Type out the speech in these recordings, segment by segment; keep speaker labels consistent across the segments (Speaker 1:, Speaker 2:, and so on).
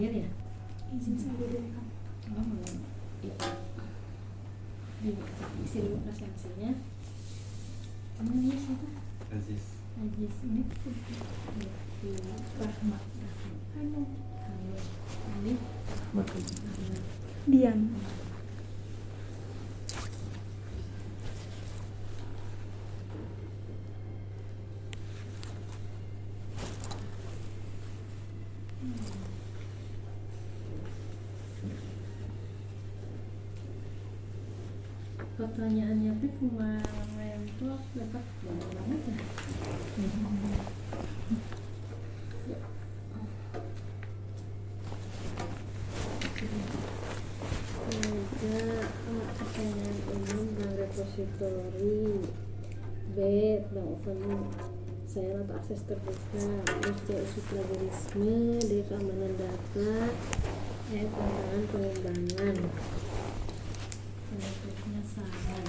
Speaker 1: terakhir ya.
Speaker 2: Izin saya direkam.
Speaker 1: Ya. Diisi dulu presensinya. Namanya siapa?
Speaker 3: Aziz.
Speaker 1: Aziz ini Rahmat.
Speaker 2: Halo.
Speaker 1: Halo. Ini
Speaker 2: Dian.
Speaker 1: pertanyaannya tuh kemarin tuh aku dapat banyak banget ya. Ya. Ada pertanyaan umum dan repositori B tentang open saya atau akses terbuka, terus C isu plagiarisme, D keamanan data, E tantangan pengembangan. Berikutnya saran.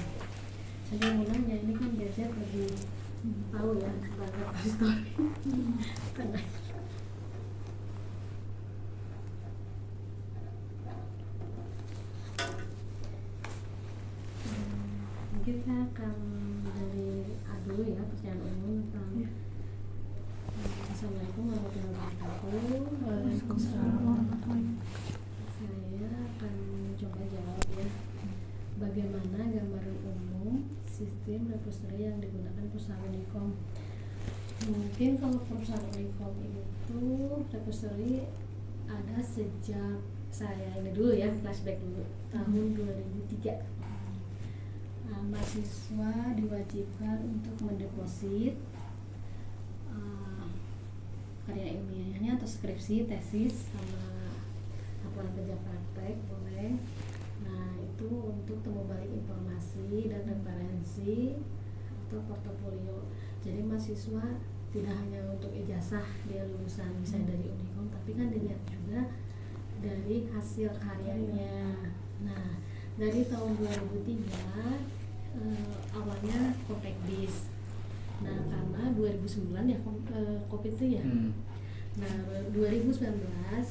Speaker 1: Saya mau nanya, ini kan gadget lebih tahu ya tentang repository. Mungkin saya akan dari A dulu ya, pertanyaan umum tentang Assalamualaikum warahmatullahi wabarakatuh.
Speaker 2: Waalaikumsalam warahmatullahi wabarakatuh.
Speaker 1: Saya akan coba jawab ya. Bagaimana gambaran umum sistem repository yang digunakan perusahaan Unicom? Mungkin kalau perusahaan Unicom itu repository ada sejak saya ini dulu ya, flashback dulu tahun 2003. Mahasiswa diwajibkan untuk mendeposit karya ilmiahnya atau skripsi, tesis, sama laporan kerja praktek boleh. Nah itu untuk temu balik informasi dan referensi atau portofolio. Jadi mahasiswa tidak hanya untuk ijazah dia lulusan misalnya dari Unicom, tapi kan dilihat juga dari hasil karyanya. Nah dari tahun 2003 awalnya compact disc. Nah karena 2009 ya COVID itu ya. Nah 2019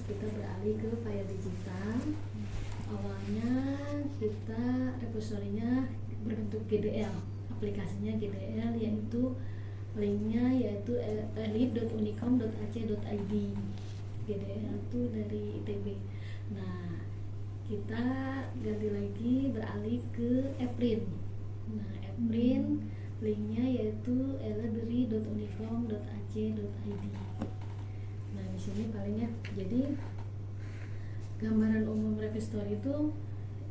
Speaker 1: kita beralih ke file digital. Awalnya kita repositorinya berbentuk GDL, aplikasinya GDL, yaitu linknya yaitu elif.unicom.ac.id. GDL itu dari ITB. Nah kita ganti lagi beralih ke ePrint. Nah ePrint linknya yaitu eliberi.unicom.ac.id. Nah di sini palingnya jadi gambaran umum repository itu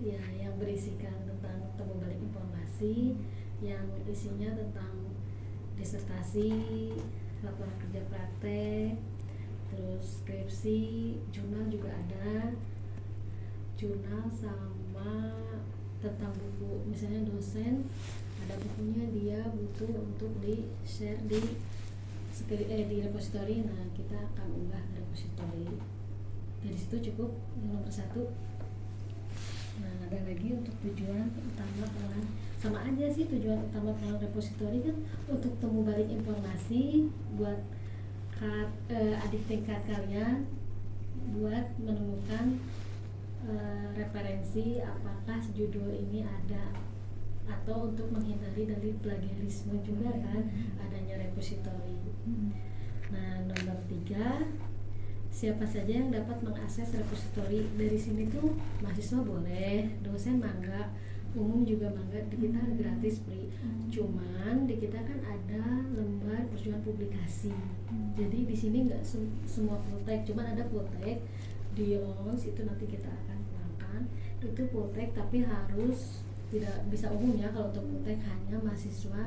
Speaker 1: ya yang berisikan tentang temu balik informasi, yang isinya tentang disertasi, laporan kerja praktek, terus skripsi, jurnal juga ada, jurnal sama tentang buku, misalnya dosen ada bukunya dia butuh untuk di share di repository. Nah kita akan unggah ke repository. Dari situ cukup nomor 1. Nah ada lagi untuk tujuan utama pengelolaan, sama aja sih tujuan utama pengelolaan repository kan untuk temu balik informasi buat adik tingkat kalian, buat menemukan referensi apakah judul ini ada, atau untuk menghindari dari plagiarisme juga kan adanya repository. Nah nomor 3, siapa saja yang dapat mengakses repository. Dari sini tuh mahasiswa boleh, dosen mangga, umum juga mangga, di kita gratis free. Cuman di kita kan ada lembar perjuangan publikasi. Jadi di sini nggak semua fulltext, cuman ada fulltext di Yons itu nanti kita akan pulangkan. Itu fulltext tapi harus tidak bisa umum ya, kalau untuk fulltext hanya mahasiswa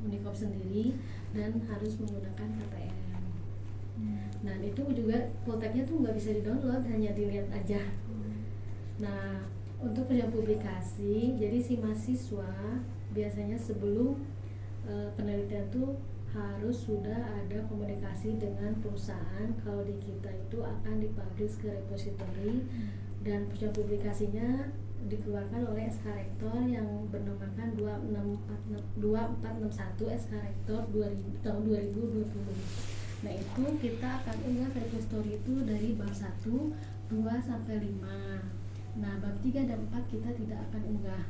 Speaker 1: Unicom sendiri dan harus menggunakan KTM. Nah itu juga fulltext-nya tuh nggak bisa di-download, hanya dilihat aja. Nah untuk perjuangan publikasi, jadi si mahasiswa biasanya sebelum penelitian tuh harus sudah ada komunikasi dengan perusahaan. Kalau di kita itu akan dipublish ke repository, dan perjuangan publikasinya dikeluarkan oleh SK Rektor yang bernamakan 2461 SK Rektor tahun 2020. Nah itu kita akan unggah repository itu dari bab 1 2 sampai 5. Nah, bab 3 dan 4 kita tidak akan unggah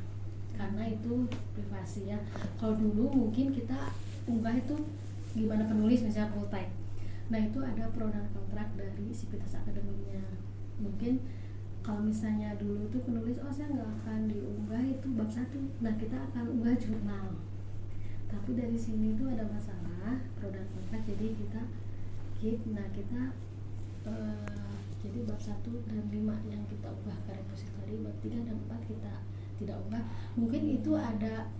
Speaker 1: karena itu privasi ya. Kalau dulu mungkin kita unggah itu gimana penulis misalnya full type. Nah, itu ada pro dan kontrak dari sivitas akademiknya. Mungkin kalau misalnya dulu tuh penulis saya nggak akan diunggah itu bab 1. Nah, kita akan unggah jurnal. Tapi dari sini tuh ada masalah pro dan kontrak, jadi kita keep. Nah, kita jadi bab 1 dan 5 yang kita ubah ke repository, bab 3 dan 4 kita tidak ubah. Mungkin itu ada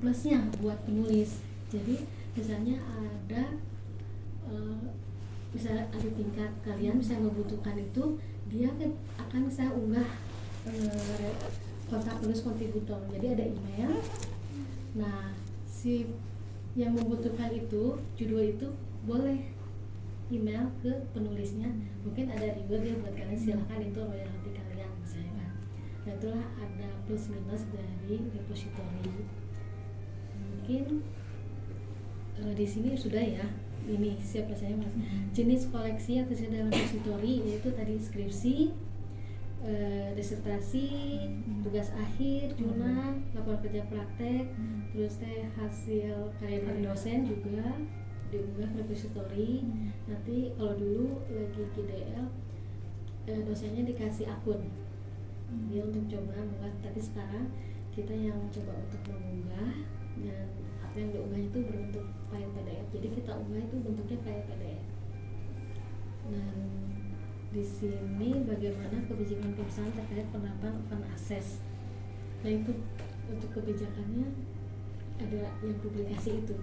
Speaker 1: plusnya buat penulis. Jadi misalnya ada misalnya ada tingkat kalian bisa membutuhkan itu, dia akan saya unggah kontak penulis kontributor. Jadi ada email. Nah, si yang membutuhkan itu judul itu boleh email ke penulisnya. Mungkin ada reward ya buat kalian, silahkan, itu royalti kalian misalnya. Nah, itulah ada plus minus dari repository. Mungkin di sini sudah ya, ini siapa saya mas. Jenis koleksi yang tersedia dalam repository yaitu tadi skripsi, disertasi, tugas akhir, jurnal, laporan kerja praktek, terus hasil karya dari dosen juga diunggah ke repository. Nanti kalau dulu lagi GDL dosennya dikasih akun dia untuk coba mengunggah, tapi sekarang kita yang coba untuk mengunggah, dan apa yang diunggah itu berbentuk file PDF. Jadi kita unggah itu bentuknya file PDF. Dan di sini bagaimana kebijakan perusahaan terkait penerapan open access. Nah, itu untuk kebijakannya ada yang publikasi itu.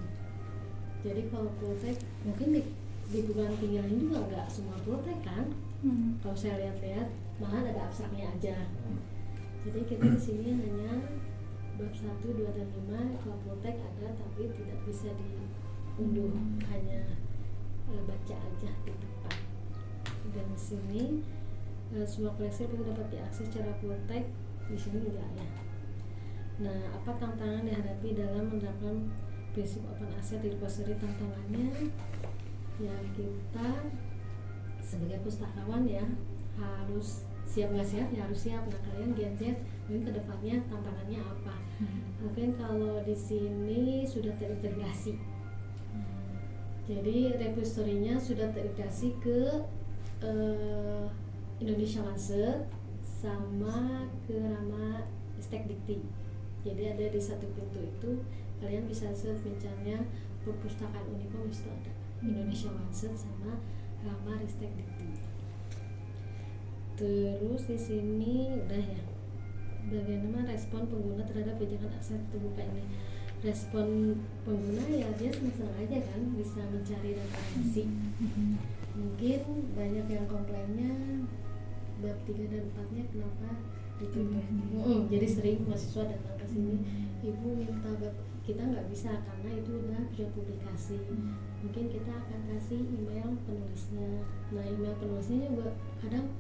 Speaker 1: Jadi kalau Pultek mungkin di perguruan tinggi lain juga nggak semua Pultek kan. Kalau saya lihat-lihat malah ada abstraknya aja. Jadi kita di sini hanya bab 1, 2 dan 5. Kalau Pultek ada tapi tidak bisa diunduh, hanya baca aja di depan. Dan di sini semua koleksi itu dapat diakses secara Pultek, di sini enggak ya. Nah, apa tantangan dihadapi dalam menerapkan prinsip open access di repository? Tantangannya ya kita sebagai pustakawan ya harus siap nggak siap, ya harus siap. Nah, kalian Gen Z mungkin kedepannya tantangannya apa? Mungkin kalau di sini sudah terintegrasi, jadi repositorinya sudah terintegrasi ke Indonesia Lancet sama ke Rama Ristek Dikti. Jadi ada di satu pintu itu kalian bisa search misalnya perpustakaan Unikom, itu ada Indonesia Lancet sama Rama Ristek Dikti. Terus di sini udah ya, bagaimana respon pengguna terhadap kebijakan akses terbuka ini. Respon pengguna ya dia senang aja kan bisa mencari dan referensi. Mungkin banyak yang komplainnya bab 3 dan 4-nya kenapa ditutup. Jadi sering mahasiswa datang ke sini, ibu minta bab, kita nggak bisa karena itu udah publikasi. Mungkin kita akan kasih email penulisnya. Nah, email penulisnya juga kadang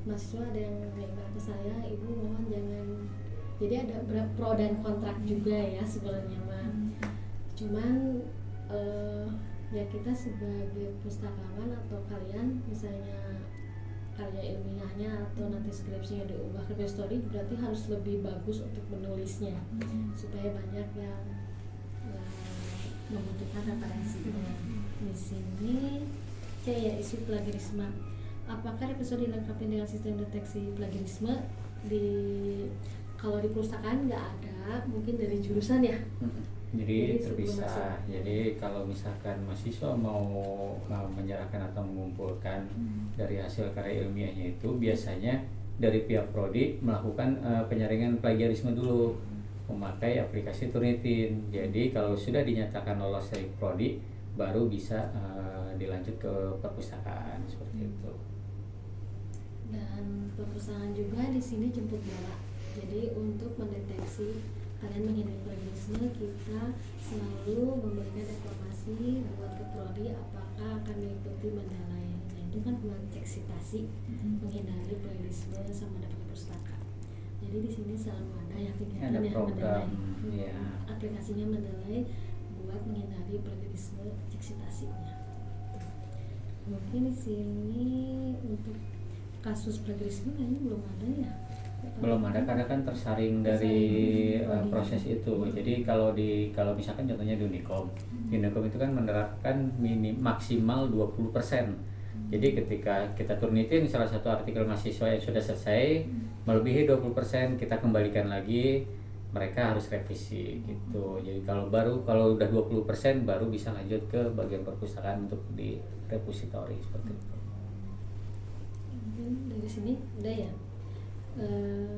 Speaker 1: mahasiswa ada yang email ke saya, ibu mohon jangan. Jadi ada pro dan kontrak juga ya sebenarnya mah. Cuman ya kita sebagai pustakawan atau kalian misalnya karya ilmiahnya atau nanti skripsinya diubah ke repository, berarti harus lebih bagus untuk menulisnya supaya banyak yang membutuhkan referensi. Di sini ya isu plagiarisme. Apakah repository dilengkapi dengan sistem deteksi plagiarisme? Kalau di perpustakaan nggak ada, mungkin dari jurusan ya.
Speaker 3: Jadi terpisah. Jadi kalau misalkan mahasiswa mau menyerahkan atau mengumpulkan dari hasil karya ilmiahnya itu, biasanya dari pihak prodi melakukan penyaringan plagiarisme dulu, memakai aplikasi Turnitin. Jadi kalau sudah dinyatakan lolos dari prodi, baru bisa dilanjut ke perpustakaan seperti itu.
Speaker 1: Dan perpustakaan juga di sini jemput bola. Jadi untuk mendeteksi kalian menghindari plagiarisme, kita selalu memberikan informasi buat ke prodi apakah akan mengikuti Mandalay. Nah, itu kan mengecek citasi, menghindari plagiarisme sama dapat pustaka. Jadi di sini selalu ada yang kegiatan yang Mandalay. Aplikasinya Mandalay buat menghindari plagiarisme, cek citasinya. Mungkin di sini untuk kasus plagiarisme kayaknya belum ada ya.
Speaker 3: Belum ada karena kan tersaring dari
Speaker 1: Tersaring.
Speaker 3: proses itu. Jadi kalau misalkan contohnya di Unicom itu kan menerapkan maksimal 20%. Jadi ketika kita turnitin salah satu artikel mahasiswa yang sudah selesai melebihi 20%, kita kembalikan lagi, mereka harus revisi gitu. Jadi kalau udah 20% baru bisa lanjut ke bagian perpustakaan untuk di repository seperti itu.
Speaker 1: Mungkin dari sini udah ya.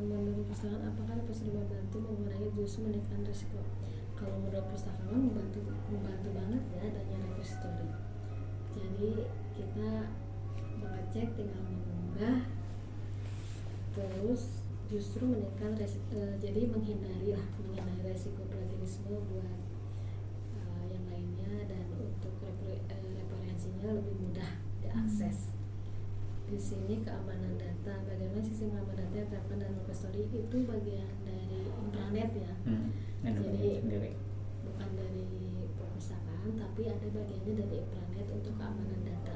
Speaker 1: Menurut perpustakaan apakah repository membantu mengurangi justru menekan risiko? Kalau menurut perpustakaan membantu banget ya adanya repository. Jadi kita mengecek tinggal mengunggah, terus justru menekan jadi menghindari resiko plagiarisme buat yang lainnya, dan untuk referensinya lebih mudah diakses. Di sini keamanan data, bagaimana sistem keamanan data yang terapkan dalam repository itu bagian dari intranet ya. Jadi bukan dari perpustakaan, tapi ada bagiannya dari intranet untuk keamanan data.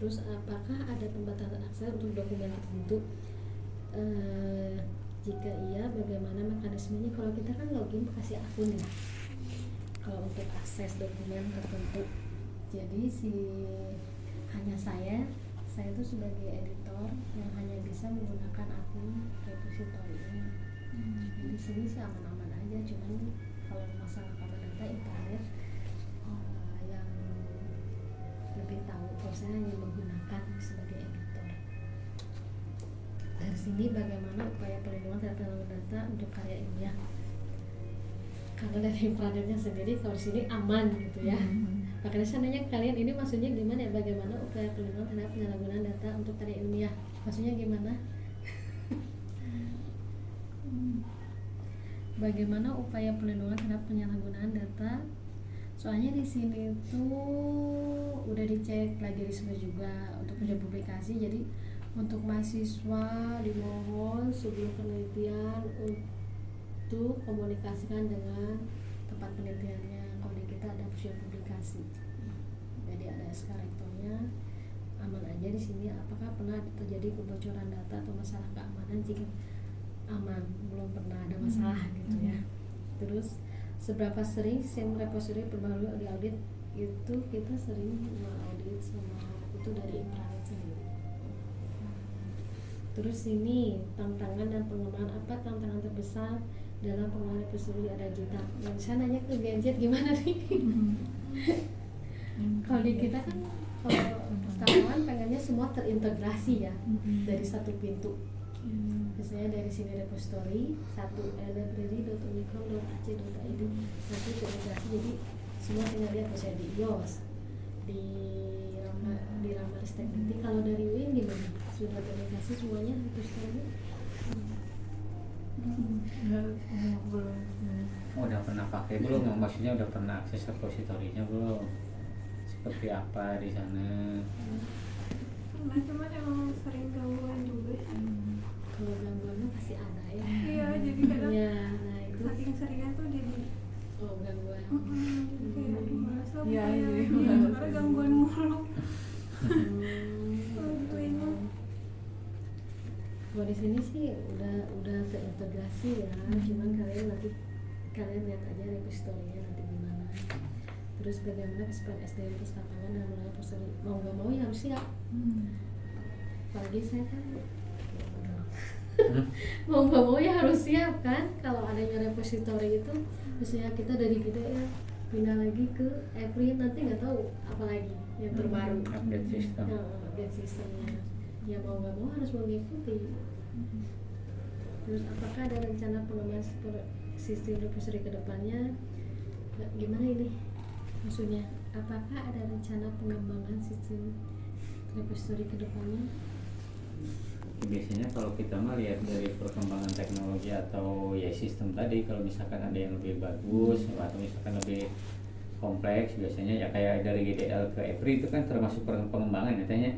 Speaker 1: Terus apakah ada pembatasan akses untuk dokumen tertentu? Jika iya, bagaimana mekanismenya? Kalau kita kan login kasih akun ya. Kalau untuk akses dokumen tertentu, jadi hanya saya itu sebagai editor yang hanya bisa menggunakan akun repository-nya. Di sini sih aman-aman aja, cuman kalau masalah keamanan data internet yang lebih tahu. Kalau saya hanya menggunakan sebagai editor. Dari sini bagaimana upaya perlindungan terhadap data untuk karya ilmiah? Karena dari internetnya sendiri kalau di sini aman gitu ya. Makanya saya nanya ke kalian, ini maksudnya gimana ya, bagaimana upaya perlindungan terhadap penyalahgunaan data untuk karya ilmiah? Maksudnya gimana? Bagaimana upaya perlindungan terhadap penyalahgunaan data? Soalnya di sini tuh udah dicek plagiarisme juga untuk ujian publikasi. Jadi untuk mahasiswa dimohon sebelum penelitian untuk komunikasikan dengan tempat penelitiannya. Kalau di kita ada ujian publikasi, jadi ada SK rektornya. Aman aja di sini. Apakah pernah terjadi kebocoran data atau masalah keamanan? Jika aman, belum pernah ada masalah gitu ya. Terus seberapa sering sistem repository perbarui diaudit? Itu kita sering mengaudit sama itu dari intranet sendiri. Terus ini tantangan dan pengembangan, apa tantangan terbesar dalam pengembangan repository ada digital? Yang saya nanya ke Genjet gimana nih? Kalau di kita kan kalau pustakawan pengennya semua terintegrasi ya, dari satu pintu. Misalnya dari sini repository satu library.unicom.ac.id nanti terintegrasi, jadi semua tinggal lihat misalnya di iOS, di Ramaris Teknik. Kalau dari UIN gimana? Sudah terintegrasi semuanya repository?
Speaker 2: Belum.
Speaker 3: Udah pernah pakai belum? Maksudnya udah pernah akses repository-nya belum? Seperti apa di sana?
Speaker 2: Pernah, cuman emang sering gangguan juga sih.
Speaker 1: Kalau gangguannya pasti ada ya.
Speaker 2: Iya, jadi kadang
Speaker 1: Ya, nah itu
Speaker 2: saking seringnya tuh jadi
Speaker 1: gangguan.
Speaker 2: jadi kayak aduh malas lah
Speaker 4: Iya,
Speaker 2: bukannya
Speaker 4: jadi
Speaker 2: lagi,
Speaker 4: malas.
Speaker 2: karena gangguan mulu.
Speaker 1: Kalau di sini sih udah terintegrasi ya, cuman kalian lihat aja repository-nya nanti gimana. Terus bagaimana kesiapan SDM pustakawan dalam mengelola repository? Mau nggak mau ya harus siap. Apalagi saya kan mau nggak mau ya harus siap kan. Kalau adanya repository itu, misalnya kita dari gede ya pindah lagi ke April, nanti nggak tahu apa lagi yang terbaru.
Speaker 3: Update sistem.
Speaker 1: Update sistemnya. Ya mau nggak mau harus mengikuti. Terus apakah ada rencana pengembangan sistem repository ke depannya? Gimana ini? Maksudnya, apakah ada rencana pengembangan sistem repository ke depannya?
Speaker 3: Biasanya kalau kita melihat dari perkembangan teknologi atau ya sistem tadi, kalau misalkan ada yang lebih bagus atau misalkan lebih kompleks, biasanya ya kayak dari GDL ke EPRI itu kan termasuk pengembangan katanya.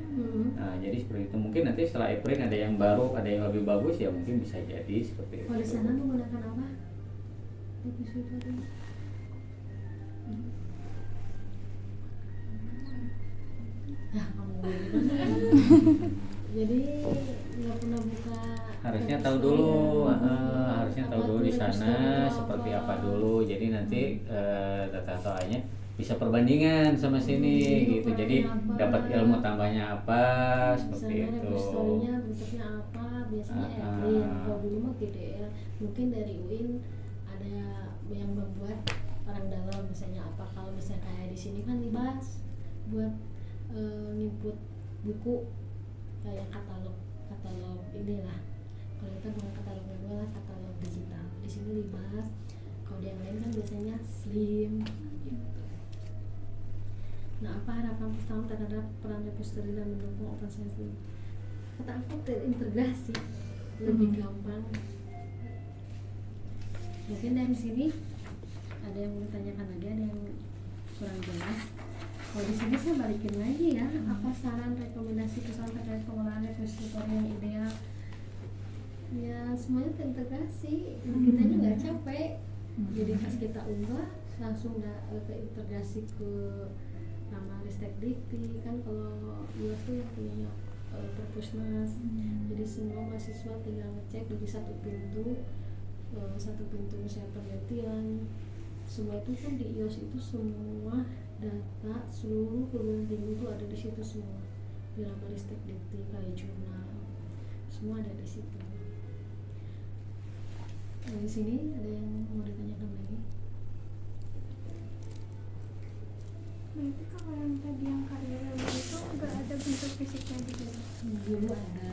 Speaker 3: Nah jadi seperti itu, mungkin nanti setelah EPRI ada yang baru, ada yang lebih bagus, ya mungkin bisa jadi seperti itu.
Speaker 1: Kalau di sana menggunakan apa? Repository. Ya, kamu Jadi nggak pernah buka.
Speaker 3: Harusnya tahu
Speaker 1: repository
Speaker 3: dulu,
Speaker 1: ya.
Speaker 3: harusnya tahu
Speaker 1: Apa
Speaker 3: dulu
Speaker 1: tuh
Speaker 3: di sana
Speaker 1: repository itu
Speaker 3: seperti
Speaker 1: apa?
Speaker 3: apa dulu. Jadi nanti data soalnya bisa perbandingan sama sini gitu. Jadi
Speaker 1: Apa?
Speaker 3: dapat ilmu tambahnya apa
Speaker 1: Di
Speaker 3: seperti
Speaker 1: sana
Speaker 3: itu.
Speaker 1: repositorinya bentuknya apa? Biasanya Erin. Kalau dulu mah GDL. Mungkin dari UIN ada yang membuat orang dalam misalnya apa. Kalau misalnya kayak di sini kan Libas buat input buku kayak katalog inilah. Kalau kita bukan katalog manual lah, katalog digital. Di sini Libas. Kalau di yang lain kan biasanya Slim. Gitu. Nah, apa harapan pertama terhadap peran repository dan mendukung open science ini? Kata aku terintegrasi, lebih gampang. Mungkin dari sini ada yang mau ditanyakan lagi, ada yang kurang jelas. Kalau di sini saya balikin lagi ya, apa saran rekomendasi pesan terkait pengelolaan repository yang ideal? Ya semuanya terintegrasi, kitanya nggak capek. Jadi pas kita unggah langsung udah terintegrasi ke nama Ristek Dikti kan. Kalau luar tuh yang punya Perpusnas. Jadi semua mahasiswa tinggal ngecek dari satu pintu misalnya penelitian, semua itu kan di iOS itu semua data seluruh perguruan tinggi itu ada di situ semua. Di nama Ristek Dikti kayak jurnal semua ada di situ. Nah, di sini ada yang mau ditanyakan lagi?
Speaker 2: Berarti kalau yang tadi yang karya itu nggak ada bentuk fisiknya juga?
Speaker 1: Dulu ada,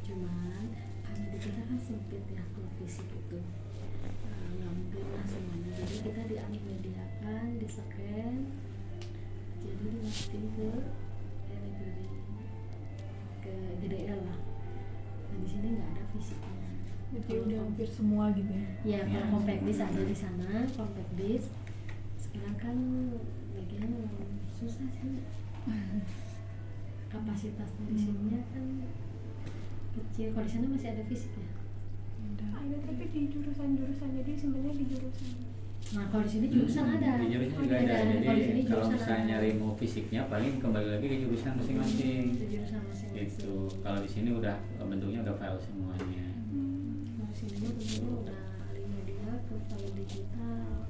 Speaker 1: cuman karena di kita kan sempit ya kalau fisik itu nggak mungkin lah semuanya. Jadi kita diamediakan, di scan, jadi dimasukin ke library, ke GDL lah. Nah di sini nggak ada fisiknya.
Speaker 4: Jadi udah hampir semua gitu ya?
Speaker 1: Ya kalau compact disc ada di sana, compact disc. Sekarang kan bagian susah sih. Kapasitas dari sininya kan kecil. Kalau di sana masih ada fisik ya?
Speaker 2: Ada, tapi di jurusan-jurusan, jadi sebenarnya di jurusan.
Speaker 1: Nah kalau di sini jurusan ada.
Speaker 3: Di jurusan juga ada.
Speaker 1: Kalau di sini
Speaker 3: Jadi kalau
Speaker 1: jurusan
Speaker 3: misalnya
Speaker 1: ada.
Speaker 3: nyari mau fisiknya paling kembali lagi ke jurusan masing-masing.
Speaker 1: Di jurusan masing-masing.
Speaker 3: Gitu. Kalau di sini udah bentuknya udah file semuanya.
Speaker 1: Kalau di sini bentuknya udah alih media ke file digital.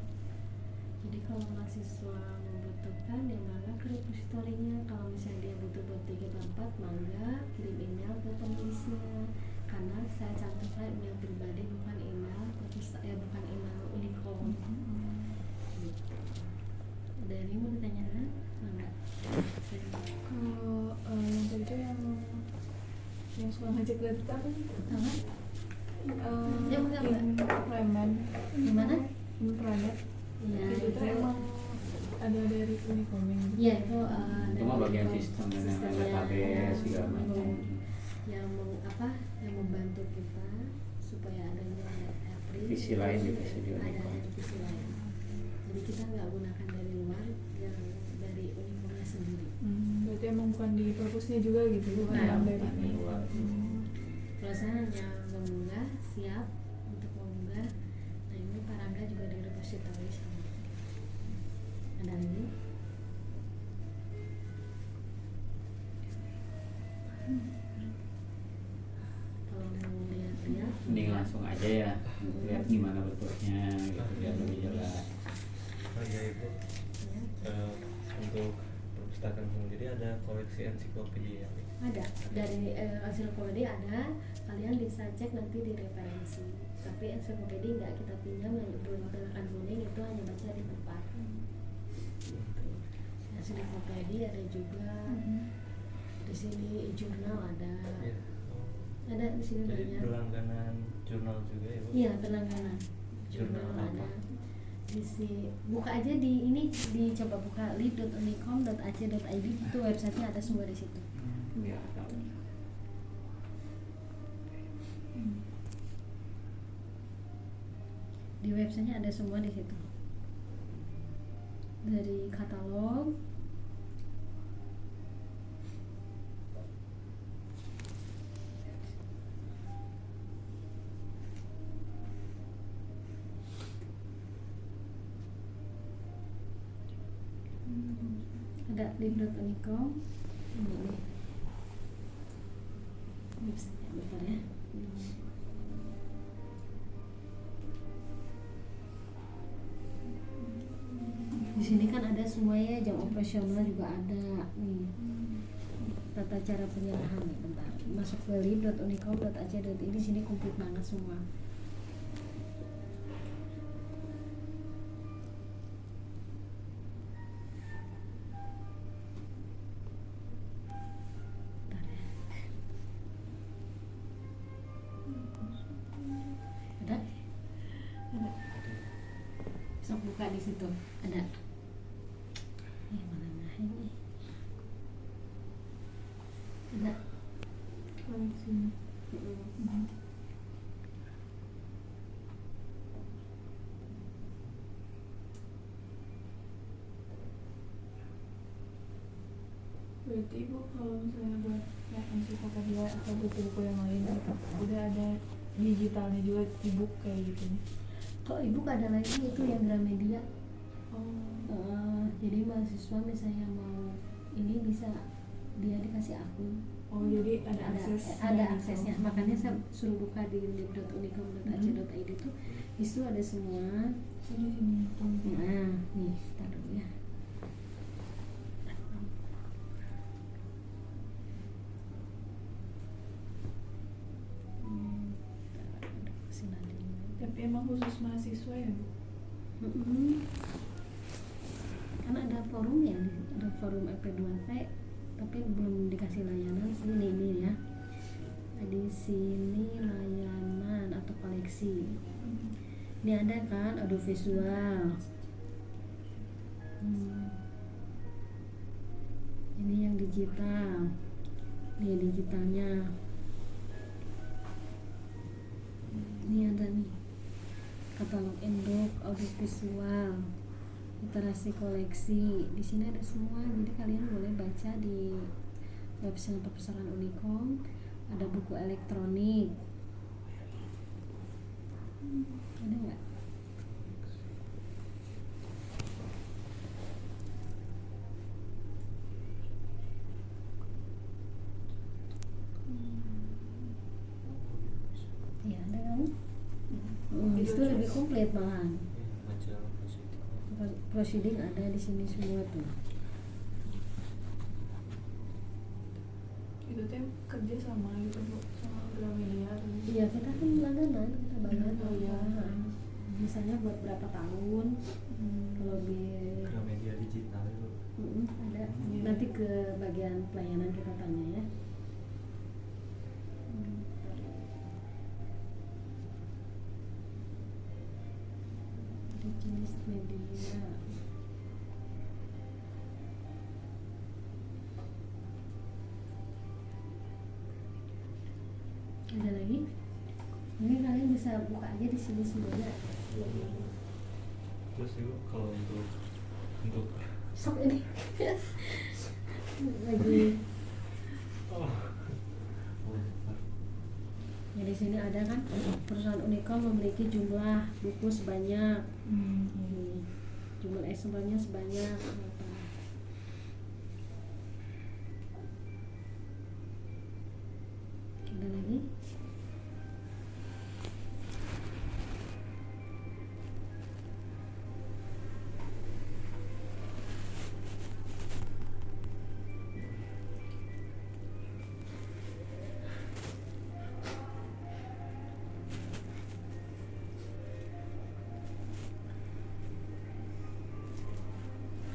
Speaker 1: Jadi kalau mahasiswa membutuhkan ya mangga ke repositorinya. Kalau misalnya dia butuh buat 3/4 mangga kirim email ke penulisnya. Karena saya cantumkan email pribadi bukan email bukan email Unicom. Gitu. Dari mau ditanyakan? Enggak.
Speaker 4: Kalau yang tadi tuh yang suka ngajak data apa sih?
Speaker 1: Apa? Yang mana, Mbak?
Speaker 4: Implement.
Speaker 1: Gimana?
Speaker 4: Intranet.
Speaker 1: Ya,
Speaker 4: Itu tuh emang ada dari Unicom yang gitu.
Speaker 1: Iya itu
Speaker 3: Itu mah bagian sistem dan database segala macam.
Speaker 1: Yang membantu kita supaya adanya April
Speaker 3: Visi lain di visi di Unicom.
Speaker 1: ada visi lain. Jadi kita nggak gunakan dari luar, yang dari Unicomnya sendiri.
Speaker 4: Berarti emang bukan di perpusnya juga gitu, bukan
Speaker 1: Nah,
Speaker 4: yang dari
Speaker 3: bukan luar.
Speaker 1: Kalau saya hanya mengunggah, siap untuk mengunggah. Nah ini Pak Rangga juga di repository sama. Ada lagi? Kalau mau lihat-lihat,
Speaker 3: Mending langsung aja ya, lihat gimana bentuknya gitu biar lebih jelas.
Speaker 5: Oh iya Ibu, untuk perpustakaan sendiri ada koleksi ensiklopedia.
Speaker 1: ada dari ensiklopedia ada, kalian bisa cek nanti di referensi. Tapi ensiklopedia nggak kita pinjam, yang bermodalkan kuning itu hanya baca di tempat. Gitu. Ensiklopedia ada juga. Di sini jurnal ada.
Speaker 5: Iya.
Speaker 1: Ada di sini
Speaker 5: Jadi
Speaker 1: banyak.
Speaker 5: berlangganan jurnal juga ya Bu?
Speaker 1: Iya berlangganan.
Speaker 5: Jurnal apa?
Speaker 1: ada. Buka aja di ini, dicoba buka lib.unicom.ac.id, itu websitenya ada semua di situ.
Speaker 3: Biar tahu.
Speaker 1: Di websitenya ada semua di situ. Dari katalog, ada lib.unicom ini nih. bentar ya. Di sini kan ada semuanya, jam operasional juga ada nih. Tata cara penyerahan nih, bentar. Masuk ke lib.unicom.ac.id, di sini komplit banget semua. Bentar ya. Ada? Sok buka di situ. Ada. Mana ini? Ada.
Speaker 4: Koleksi. Berarti ibu kalau misalnya buat kayak ensiklopedia atau buku-buku yang lain gitu, udah ada digitalnya juga e-book kayak gitu nih.
Speaker 1: Kalau ibu ada lagi itu yang Gramedia. Jadi mahasiswa misalnya mau ini bisa dia dikasih akun.
Speaker 4: Oh jadi ada akses.
Speaker 1: Ada aksesnya. Makanya saya suruh buka di lib.unicom.ac.id tuh itu ada semua.
Speaker 4: So, di sini.
Speaker 1: Nah, nih, tar dulu ya.
Speaker 4: Tapi emang khusus mahasiswa ya bu?
Speaker 1: Kan ada forum ya, ada forum EP2T, tapi belum dikasih layanan. Sini ini ya. Di sini layanan atau koleksi. Ini ada kan audiovisual. Ini yang digital. Ini digitalnya. Ini ada nih katalog endok, audiovisual, literasi koleksi. Di sini ada semua, jadi kalian boleh baca di website perpustakaan Unicom. Ada buku elektronik. Ada nggak? Ya ada kan? Itu lebih komplit malahan.
Speaker 5: Majalah positif.
Speaker 1: Proceeding ada di sini semua tuh.
Speaker 4: Itu tuh kerja sama gitu bu, sama Gramedia atau gitu?
Speaker 1: Iya, kita kan langganan, kita bayar.
Speaker 4: Oh, iya.
Speaker 1: Misalnya buat berapa tahun. Kalau di
Speaker 5: Gramedia digital itu.
Speaker 1: ada.
Speaker 4: Iya.
Speaker 1: Nanti ke bagian pelayanan kita tanya ya. Ada jenis media. Ada lagi? Ini kalian bisa buka aja di sini semuanya.
Speaker 5: Terus itu kalau untuk
Speaker 1: Sok ini lagi. Ya di sini ada kan perusahaan Unicom memiliki jumlah buku sebanyak, jumlah sebanyak sebanyak. Ada lagi?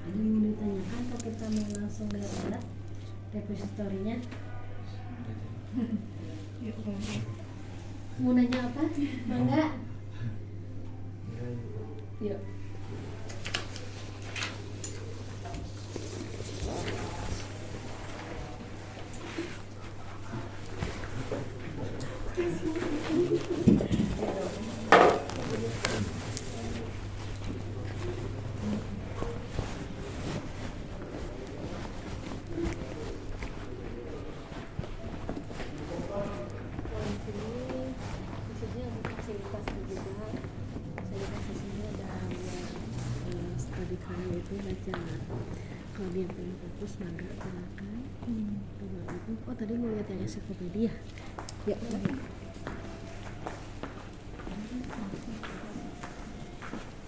Speaker 1: Ada yang mau ditanyakan atau kita mau langsung lihat repositorinya?
Speaker 4: Ya boleh.
Speaker 1: Mau nanya apa? Mangga?
Speaker 5: ya,
Speaker 1: Yuk. Maksudnya ada fasilitas juga. Fasilitas di sini ada study karya itu baca. Kalau dia pengen fokus mangga silakan. Oh tadi mau lihat yang ensiklopedia. Ya.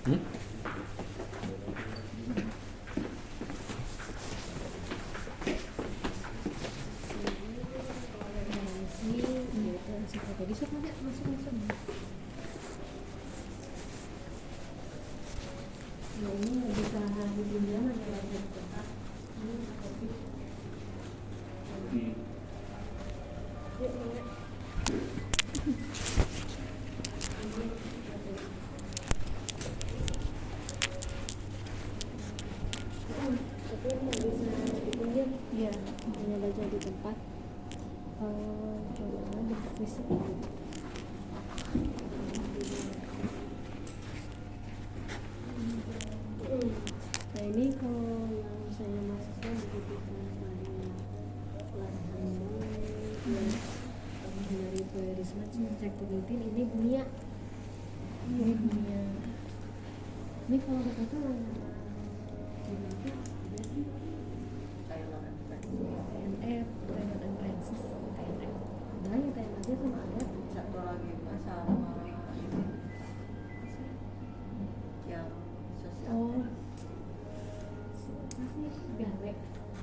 Speaker 3: Hmm?
Speaker 1: Jadi masuk aja, masuk. Nah, ini bisa hubungin dia mana lagi tempat. Ini kopi. Yuk, Mama. Tapi nggak bisa dipinjam.
Speaker 2: Iya.
Speaker 1: Hanya baca di tempat. Coba bentuk fisik. Nah ini kalau yang saya mahasiswa dibutuhkan latihan dari voyeurisme cek penelitian ini bunia. Ini bunia. Ini kalau kata ada sih Thailand and Francis. Nah, yang Thailand aja sama ada.
Speaker 6: Satu lagi Mas sama ini yang sosial.
Speaker 1: Oh, siapa sih? Gawe.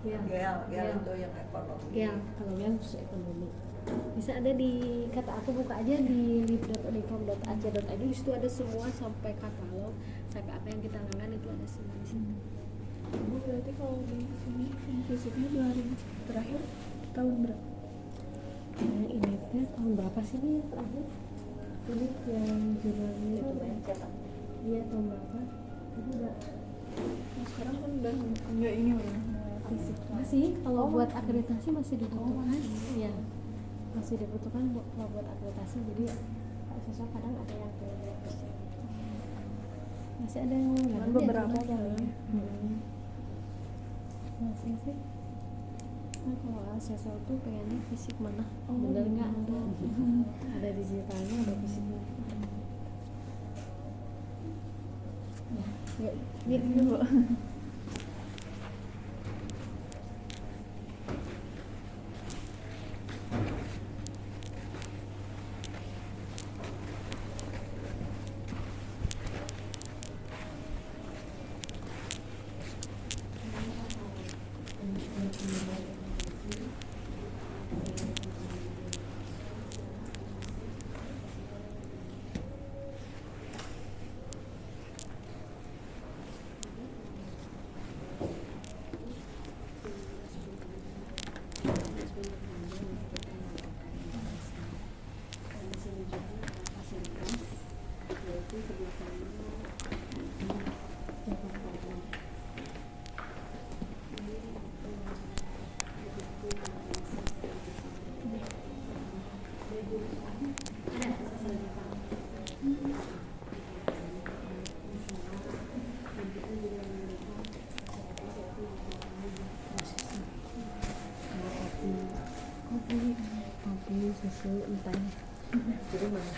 Speaker 6: Gel itu yang ekonomi.
Speaker 1: Ya, kalau yang khusus ekonomi. Bisa ada di kata aku buka aja di lib.uniform.ac.id, di situ ada semua sampai katalog, sampai apa yang kita langgan itu ada semua di situ.
Speaker 4: Bu, berarti kalau di sini yang fisiknya 2000 terakhir tahun berapa?
Speaker 1: Nah, ini teh tahun berapa sih nih yang terakhir? Ini yang jurnalnya itu iya tahun berapa? Itu udah
Speaker 4: Nah, sekarang kan udah enggak ini ya fisik.
Speaker 1: masih kalau buat akreditasi masih dibutuhkan. Iya. Masih dibutuhkan kalau buat akreditasi, jadi siswa kadang ada yang kayak fisik. Masih ada yang
Speaker 4: Cuman beberapa kali ya.
Speaker 1: Masih sih. Nah, kalau asesor tuh pengennya fisik mana?
Speaker 4: Oh,
Speaker 1: bener nggak
Speaker 4: bener.
Speaker 1: ada? Ada digitalnya, ada fisiknya. Ya, yuk dulu. Kopi, susu, entah. Jadi mana?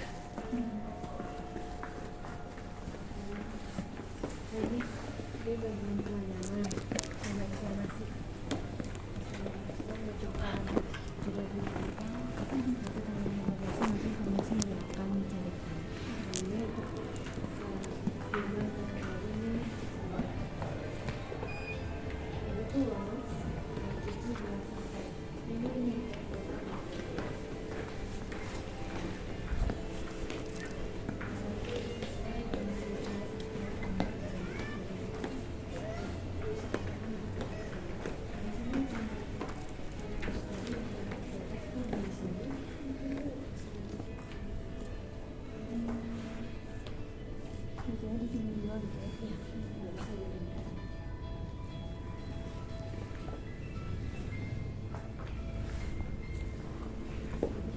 Speaker 1: Ini dia bagian pelayanan sama informasi. Menunjukkan juga di tapi kalau yang biasa nanti informasi yang akan dicarikan. Ini untuk jumlah ini itu loh. Itu sudah sampai ini. Biasanya di sini juga gitu ya.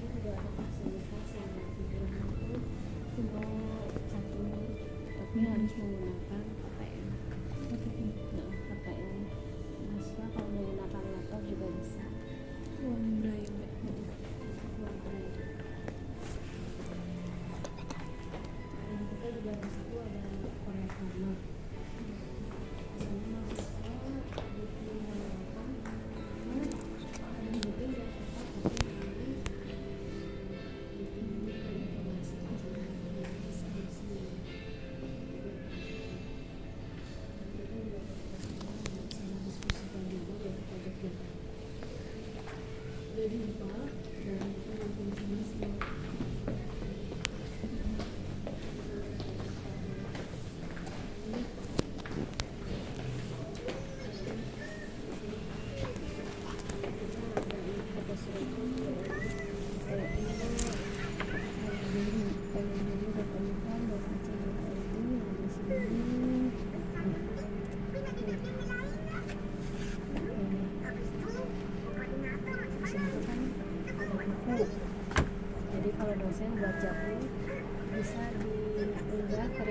Speaker 1: Juga ada fasilitas yang itu cuma satu, tapi harus menggunakan KTM. Nah, KTM. Mahasiswa kalau menggunakan laptop juga bisa.
Speaker 4: Uang braille.
Speaker 1: Dan kita juga di situ ada proyek lama. Biasanya mahasiswa bikin halaman, ada bikin yang tetap tapi ini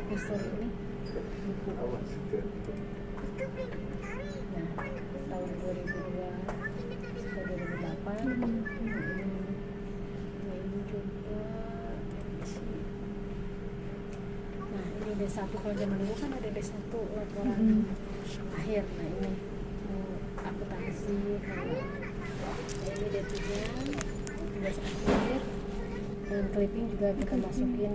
Speaker 1: history ini buku. Nah, tahun 2002 sampai 2008. Nah, ini juga nah ini D1, kalau zaman dulu kan ada D1 laporan akhir. Nah ini akuntansi. Nah ini D3 tugas akhir, dan clipping juga kita masukin.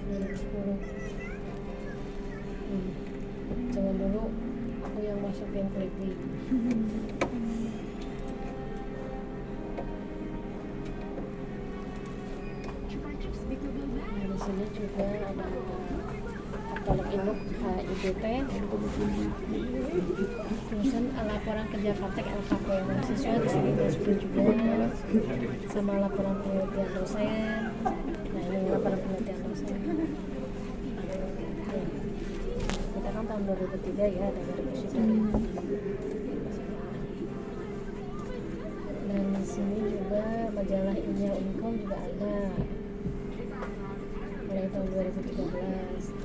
Speaker 1: 2010. Zaman dulu aku yang masukin clipping. Nah, di sini juga ada katalog induk HIDT, tulisan laporan kerja praktek LKP mahasiswa di sini disebut juga, sama laporan penelitian dosen. Nah ini laporan penelitian dosen. Kita kan tahun 2003 ya, ada repository. Dan di sini juga majalah Ilmiah Unicom juga ada mulai tahun 2013.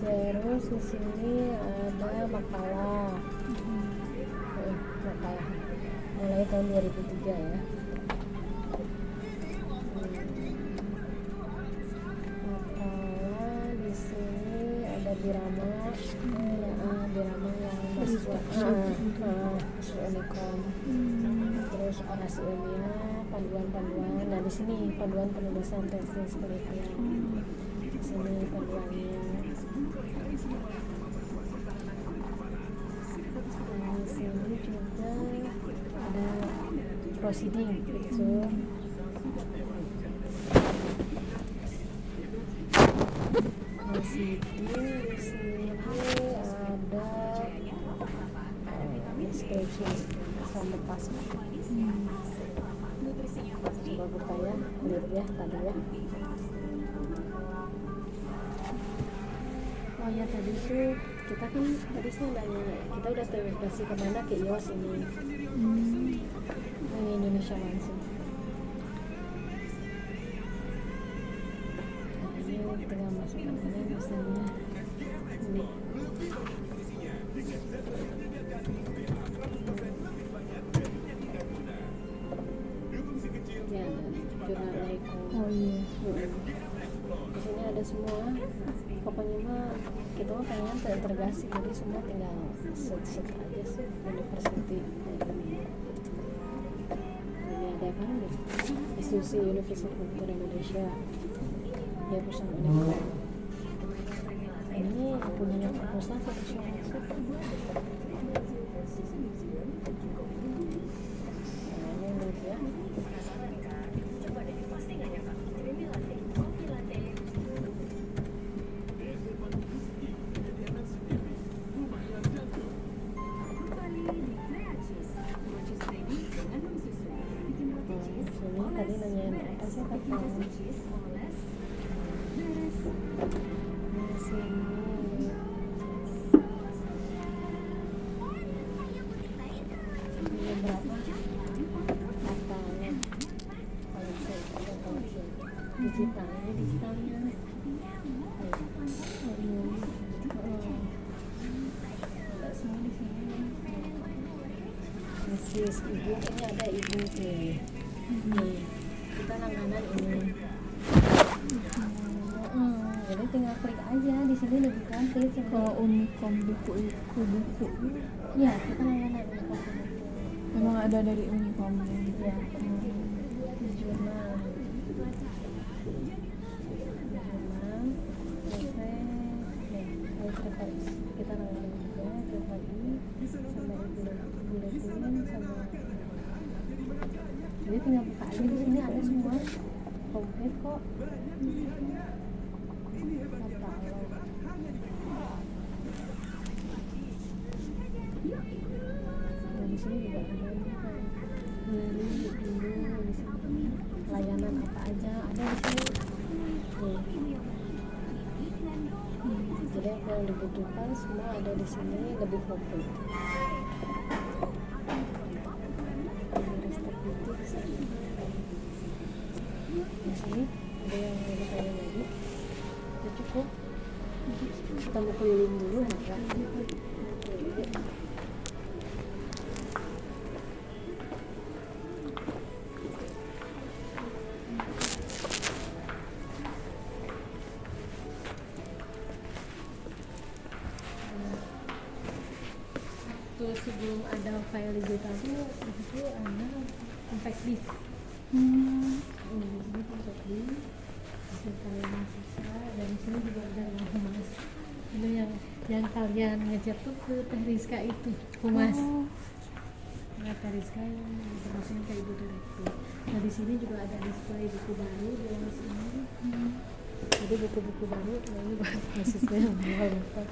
Speaker 1: Terus di sini ada makalah, makalah mulai tahun 2003 ya. Makalah di sini ada Birama, Birama yang mahasiswa Unicom. Terus orasi ilmiah, panduan-panduan. Nah di sini panduan penulisan tesis penelitian. Di sini panduannya. Di sini juga ada proceeding gitu. Proceeding di sini ada description sama pas. Coba buka ya, lihat ya tadi ya. Oh ya, tadi tuh kita kan tadi saya nanya, kita udah terima kemana ke IOS ini. Ini Indonesia langsung. Nah, ini tinggal masukkan aja misalnya ini. Ya, jurnal Eko.
Speaker 2: Oh iya.
Speaker 1: Di sini ada semua. Pokoknya mah kita mah pengen terintegrasi, jadi semua tinggal set aja sih university. Ini ada kan institusi Universitas Komputer Indonesia, dia perusahaan Unicom. Ini punya proposal profesional sih. Nah ini lihat ya. Ini tadi nanyain apa sih tentang di sini. Ini berapa katanya? Digitalnya. Ada semua di sini. Misis ibu, ini ada ibu sih. Nih, kita langganan ini. Jadi tinggal klik aja, di sini lebih komplit.
Speaker 2: Kalau Unicom buku itu buku.
Speaker 1: Ya, kita langganan Unicom.
Speaker 2: Memang ada dari Unicom.
Speaker 1: Ya, jurnal. Kita langganan juga tiap hari sama buletin sama. Jadi tinggal buka aja, di sini ada semua komplit kok. Nah di sini juga ada beli dulu di sini layanan apa aja ada di sini. Jadi apa yang dibutuhkan semua ada di sini, lebih komplit. sini ada yang mau tanya lagi? Ya cukup. Kita mau keliling dulu maka. Terus sebelum ada file digital itu ada compact disk. Ini compact disk, hasil karya mahasiswa, dan di sini juga ada yang humas. Itu yang kalian ngejar tuh ke Teh Rizka itu humas. Nah, Teh Rizka yang berhasil ke Ibu Direktur. Nah di sini juga ada display buku baru di bawah sini. Jadi buku-buku baru, nah ini buat mahasiswa yang lupa.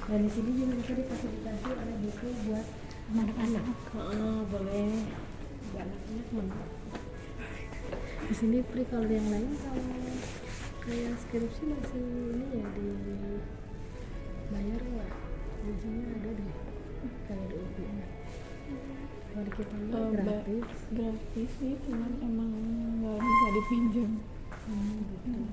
Speaker 1: Dan di sini juga kita difasilitasi ada buku buat anak-anak. Boleh buat anak-anak mana? Di sini free. Kalau yang lain kalau kayak skripsi masih ini ya dibayar nggak? Biasanya ada deh kayak di UPN. Kalau di kita ini gratis.
Speaker 4: Gratis sih, cuman emang nggak bisa dipinjam.
Speaker 1: Gitu.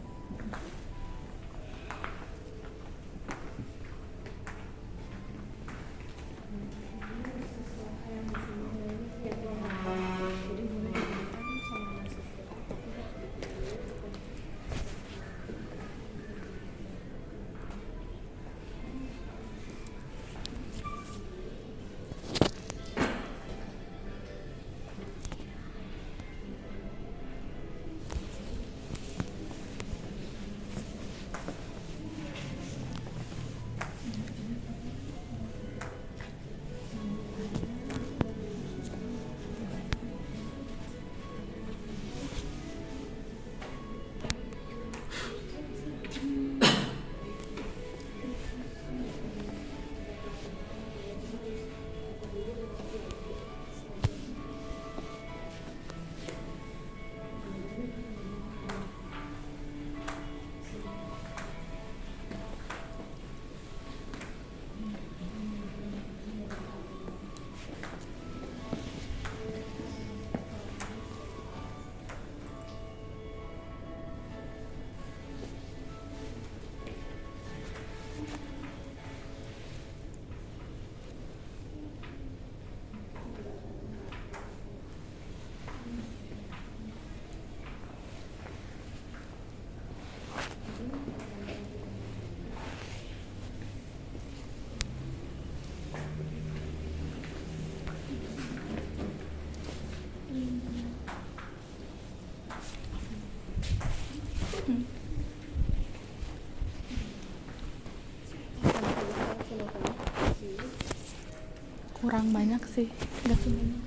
Speaker 4: Kurang banyak sih, nggak sebanyak.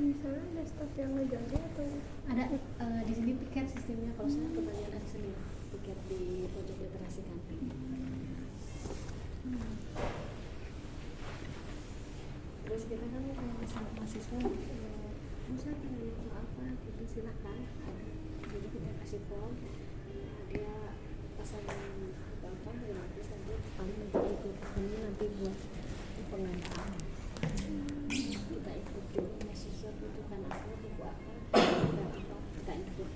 Speaker 2: Misalnya ada staff yang ngejaga atau
Speaker 1: Ada di sini piket sistemnya. Kalau saya pertanyaan ada sini piket di pojok literasi kantin. Terus kita kan sama mahasiswa Musa pengen apa gitu silahkan. Jadi kita kasih form, dia pasang gampang dan nanti saja paling menjadi ini nanti buat pengantar. Kita ikut juga mahasiswa butuhkan apa, buku apa, kita ikut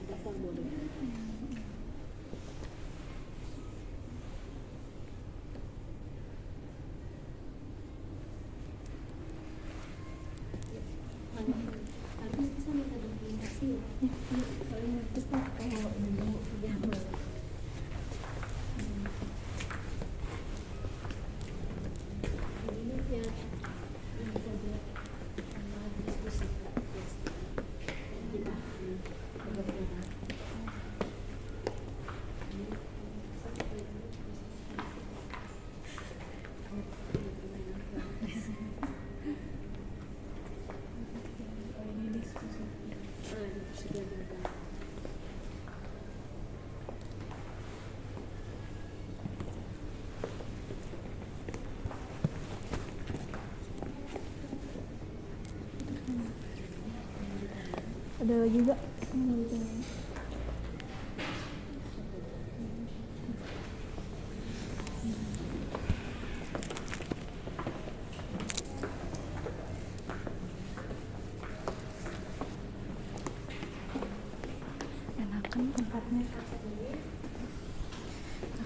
Speaker 1: ada formulir. Kalian bisa minta dokumentasi ya? Kalau itu kan kalau dulu ya
Speaker 2: ada juga gitu. Enakan tempatnya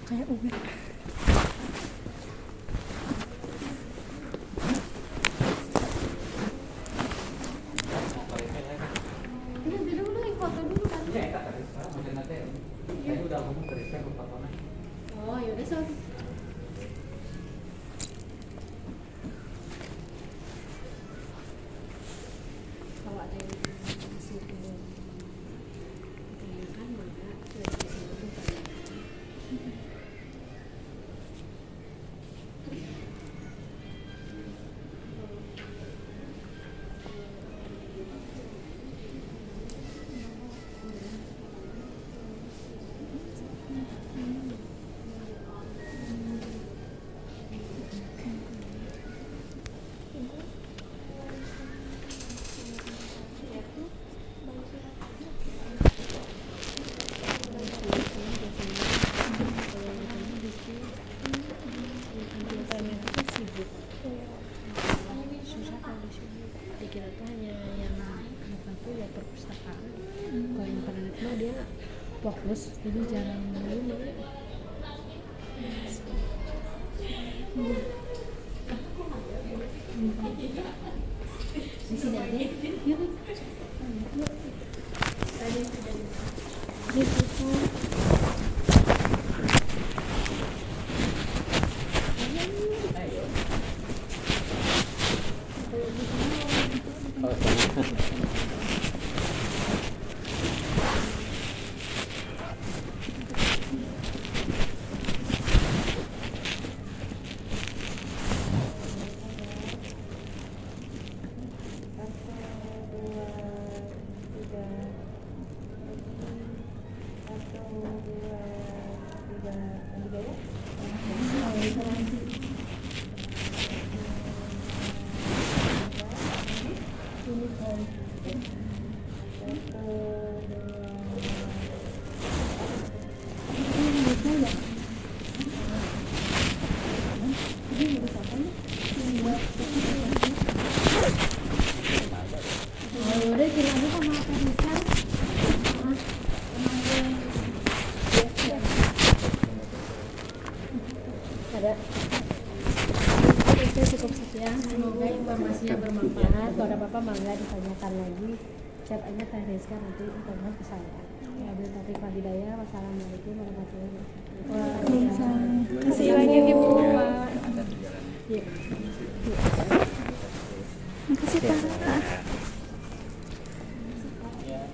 Speaker 2: kayak UB.
Speaker 1: Nanti dulu foto dulu kan. Oh yaudah sob. Kalau ada yang masih belum ditanyakan maka sudah bisa ditanyakan. Susah kalau di sini. Dikira tuh hanya yang buka tuh ya perpustakaan. Kalau internet mah dia fokus jadi jarang dulu. Di sini ada. Yuk. Di situ. Oh yaudah kira aja sama apa bisa. Ada. Itu cukup sekian. Semoga informasinya bermanfaat. Kalau ada apa-apa mangga ditanyakan lagi. Chat aja Teh Rizka nanti informasi ke saya. Wabillahi taufiq wal hidayah. Wassalamualaikum warahmatullahi wabarakatuh.
Speaker 2: Waalaikumsalam. Kasih lagi Ibu.
Speaker 1: Yuk.
Speaker 2: Makasih Pak.
Speaker 1: Ya.